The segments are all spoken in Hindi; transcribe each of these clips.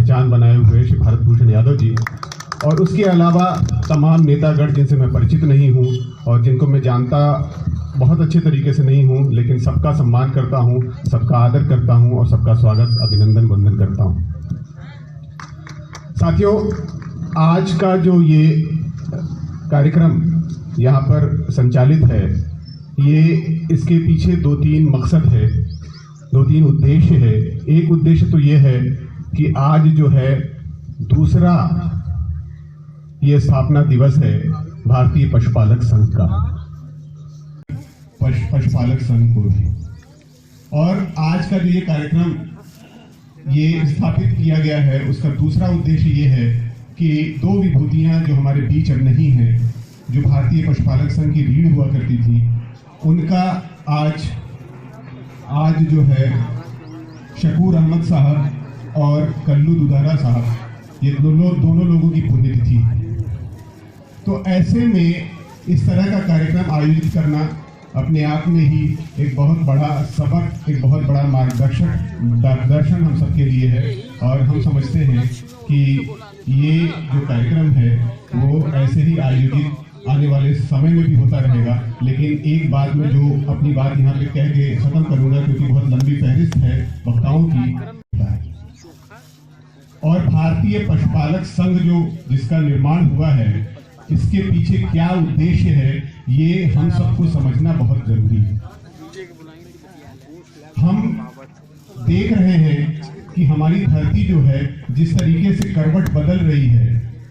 पहचान बनाए हुए श्री भारत भूषण यादव जी, और उसके अलावा तमाम नेतागण जिनसे मैं परिचित नहीं हूं और जिनको मैं जानता बहुत अच्छे तरीके से नहीं हूं, लेकिन सबका सम्मान करता हूं, सबका आदर करता हूं और सबका स्वागत अभिनंदन वंदन करता हूं। साथियों, आज का जो ये कार्यक्रम यहाँ पर संचालित है, ये इसके पीछे 2-3 मकसद है, 2-3 उद्देश्य है। एक उद्देश्य तो ये है कि आज जो है दूसरा ये स्थापना दिवस है भारतीय पशुपालक संघ का, पशुपालक संघ को भी। और आज का जो ये कार्यक्रम ये स्थापित किया गया है, उसका दूसरा उद्देश्य ये है कि 2 विभूतियां जो हमारे बीच अब नहीं हैं, जो भारतीय पशुपालक संघ की रीढ़ हुआ करती थी, उनका आज जो है शकूर अहमद साहब और कल्लू दुधारा साहब, ये दोनों लोगों की पुण्यतिथि। तो ऐसे में इस तरह का कार्यक्रम आयोजित करना अपने आप में ही एक बहुत बड़ा सबक, एक बहुत बड़ा मार्गदर्शन हम सबके लिए है। और हम समझते हैं कि ये जो कार्यक्रम है वो ऐसे ही आयोजित आने वाले समय में भी होता रहेगा। लेकिन एक बात में जो अपनी बात यहाँ पे कह के खत्म करूंगा, क्योंकि बहुत लंबी फहरिस्त है वक्ताओं की। और भारतीय पशुपालक संघ जो जिसका निर्माण हुआ है, इसके पीछे क्या उद्देश्य है, ये हम सबको समझना बहुत जरूरी है। हम देख रहे हैं कि हमारी धरती जो है जिस तरीके से करवट बदल रही है,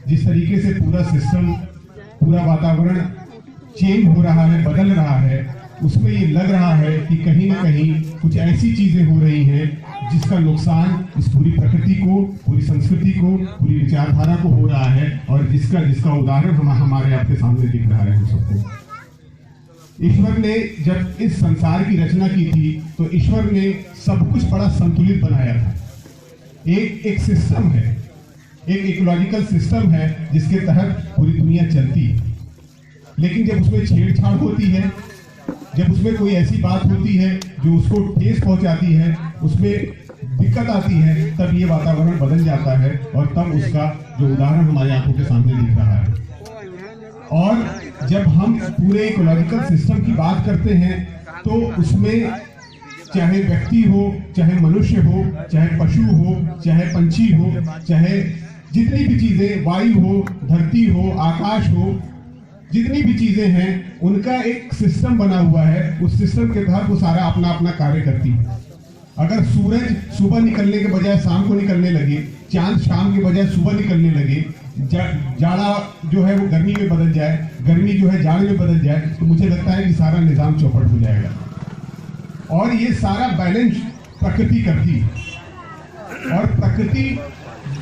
जिस तरीके से पूरा सिस्टम, पूरा वातावरण चेंज हो रहा है, बदल रहा है, उसमें ये लग रहा है कि कहीं ना कहीं कुछ ऐसी चीजें हो रही हैं जिसका नुकसान इस पूरी प्रकृति को, पूरी संस्कृति को, पूरी विचारधारा को हो रहा है, और जिसका उदाहरण हमारे आपके सामने दिख रहा है हम सबको। ईश्वर ने जब इस संसार की रचना की थी तो ईश्वर ने सब कुछ बड़ा संतुलित बनाया था। एक सिस्टम है, एक इकोलॉजिकल सिस्टम है जिसके तहत पूरी दुनिया चलती है। लेकिन जब उसमें छेड़छाड़ होती है, जब उसमें कोई ऐसी बात होती है जो उसको ठेस पहुंचाती है, उसमें दिक्कत आती है, तब ये वातावरण बदल जाता है और तब उसका जो उदाहरण हमारी आंखों के सामने दिख रहा है। और जब हम पूरे इकोलॉजिकल सिस्टम की बात करते हैं तो उसमें चाहे व्यक्ति हो, चाहे मनुष्य हो, चाहे पशु हो, चाहे पंछी हो, चाहे जितनी भी चीजें, वायु हो, धरती हो, आकाश हो, जितनी भी चीजें हैं, उनका एक सिस्टम बना हुआ है। उस सिस्टम के तहत वो सारा अपना अपना कार्य करती है। अगर सूरज सुबह निकलने के बजाय शाम को निकलने लगे, चांद शाम के बजाय सुबह निकलने लगे, जाड़ा जो है वो गर्मी में बदल जाए, गर्मी जो है जाड़े में बदल जाए, तो मुझे लगता है कि सारा निजाम चौपट हो जाएगा। और ये सारा बैलेंस प्रकृति करती है, और प्रकृति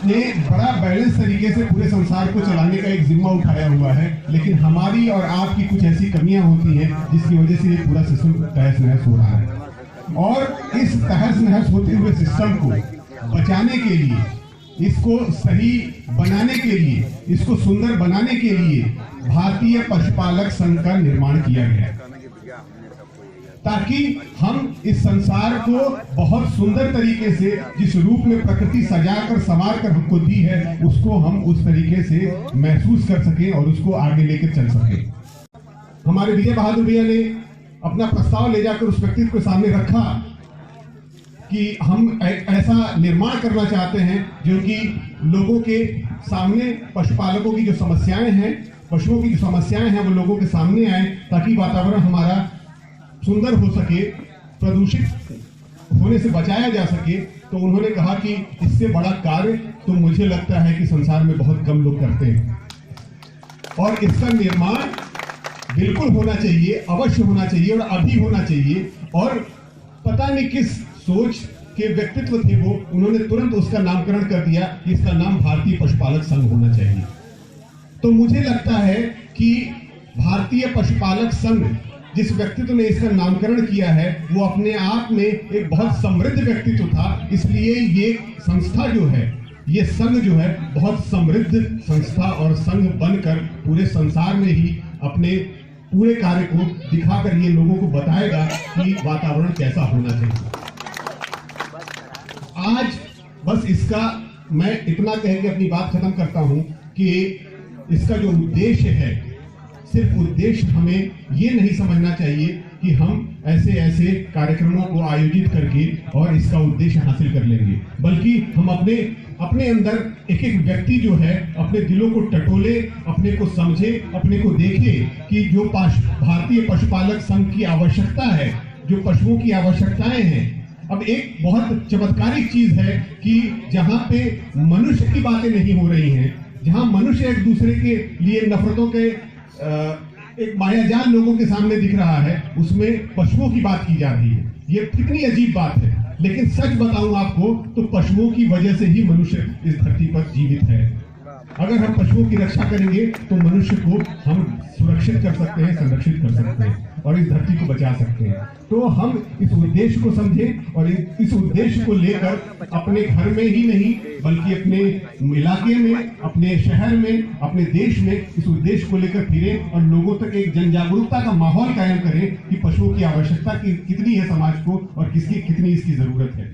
ने बड़ा बैलेंस तरीके से पूरे संसार को चलाने का एक जिम्मा उठाया हुआ है। लेकिन हमारी और आपकी कुछ ऐसी कमियां होती हैं जिसकी वजह से ये पूरा सिस्टम तहस नहस हो रहा है। और इस तहस नहस होते हुए सिस्टम को बचाने के लिए, इसको सही बनाने के लिए, इसको सुंदर बनाने के लिए भारतीय पशुपालक संघ का निर्माण किया गया, ताकि हम इस संसार को बहुत सुंदर तरीके से, जिस रूप में प्रकृति सजाकर संवार कर हमको दी है, उसको हम उस तरीके से महसूस कर सकें और उसको आगे लेकर चल सकें। हमारे विजय बहादुर भैया ने अपना प्रस्ताव ले जाकर उस व्यक्तित्व के सामने रखा कि हम ऐसा निर्माण करना चाहते हैं जो कि लोगों के सामने पशुपालकों की जो समस्याएं हैं, पशुओं की जो समस्याएं हैं, वो लोगों के सामने आए, ताकि वातावरण हमारा सुंदर हो सके, प्रदूषित होने से बचाया जा सके। तो उन्होंने कहा कि इससे बड़ा कार्य तो मुझे लगता है कि संसार में बहुत कम लोग करते हैं, और इसका निर्माण बिल्कुल होना चाहिए, अवश्य होना चाहिए, और अभी होना चाहिए। और पता नहीं किस सोच के व्यक्तित्व थे वो, उन्होंने तुरंत उसका नामकरण कर दिया, इसका नाम भारतीय पशुपालक संघ होना चाहिए। तो मुझे लगता है कि भारतीय पशुपालक संघ, जिस व्यक्तित्व ने इसका नामकरण किया है, वो अपने आप में एक बहुत समृद्ध व्यक्तित्व था। इसलिए ये संस्था जो है, ये संघ जो है, बहुत समृद्ध संस्था और संघ बनकर पूरे संसार में ही अपने पूरे कार्य को दिखाकर ये लोगों को बताएगा कि वातावरण कैसा होना चाहिए। आज बस इसका मैं इतना कह के अपनी बात खत्म करता हूं कि इसका जो उद्देश्य है, सिर्फ उद्देश्य हमें ये नहीं समझना चाहिए कि हम ऐसे ऐसे कार्यक्रमों को आयोजित करके और इसका उद्देश्य हासिल कर लेंगे, बल्कि हम अपने अंदर एक एक व्यक्ति जो है अपने दिलों को टटोले, अपने को समझे, अपने को देखे कि जो भारतीय पशुपालक संघ की आवश्यकता है, जो पशुओं की आवश्यकताएं हैं। अब एक बहुत चमत्कारिक चीज है कि जहां पे मनुष्य की बातें नहीं हो रही हैं, जहां मनुष्य एक दूसरे के लिए नफरतों के एक मायाजाल लोगों के सामने दिख रहा है, उसमें पशुओं की बात की जा रही है। ये कितनी अजीब बात है, लेकिन सच बताऊं आपको तो पशुओं की वजह से ही मनुष्य इस धरती पर जीवित है। अगर हम पशुओं की रक्षा करेंगे तो मनुष्य को हम सुरक्षित कर सकते हैं, संरक्षित कर सकते हैं और इस धरती को बचा सकते हैं। तो हम इस उद्देश्य को समझें और इस उद्देश्य को लेकर अपने घर में ही नहीं बल्कि अपने इलाके में, अपने शहर में, अपने देश में इस उद्देश्य को लेकर फिरें और लोगों तक एक जन जागरूकता का माहौल कायम करें कि पशुओं की आवश्यकता कितनी है समाज को और कितनी इसकी जरूरत है।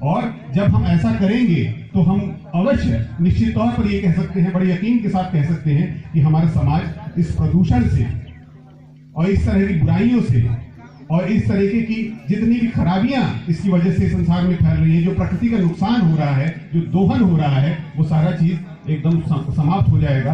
और जब हम ऐसा करेंगे तो हम अवश्य निश्चित तौर पर ये कह सकते हैं, बड़े यकीन के साथ कह सकते हैं कि हमारा समाज इस प्रदूषण से और इस तरह की बुराइयों से और इस तरीके की जितनी भी खराबियां इसकी वजह से संसार में फैल रही है, जो प्रकृति का नुकसान हो रहा है, जो दोहन हो रहा है, वो सारा चीज एकदम समाप्त हो जाएगा।